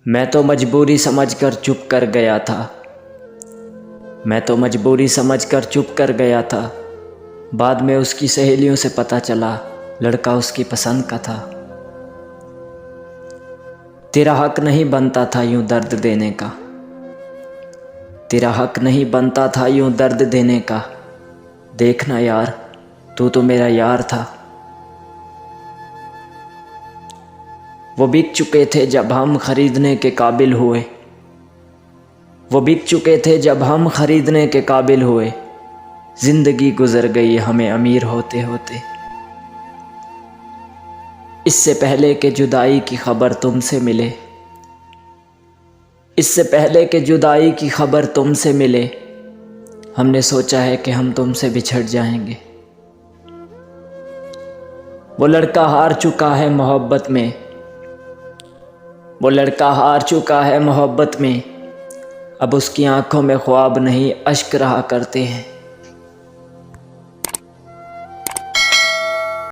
मैं तो मजबूरी समझकर चुप कर गया था। मैं तो मजबूरी समझकर चुप कर गया था। बाद में उसकी सहेलियों से पता चला लड़का उसकी पसंद का था। तेरा हक नहीं बनता था यूं दर्द देने का। तेरा हक नहीं बनता था यूं दर्द देने का। देखना यार, तू तो मेरा यार था। वो बिक चुके थे जब हम खरीदने के काबिल हुए। वो बिक चुके थे जब हम खरीदने के काबिल हुए। जिंदगी गुजर गई हमें अमीर होते होते। इससे पहले कि जुदाई की खबर तुमसे मिले। इससे पहले कि जुदाई की खबर तुमसे मिले, हमने सोचा है कि हम तुमसे बिछड़ जाएंगे। वो लड़का हार चुका है मोहब्बत में। वो लड़का हार चुका है मोहब्बत में। अब उसकी आंखों में ख्वाब नहीं अश्क रहा करते हैं।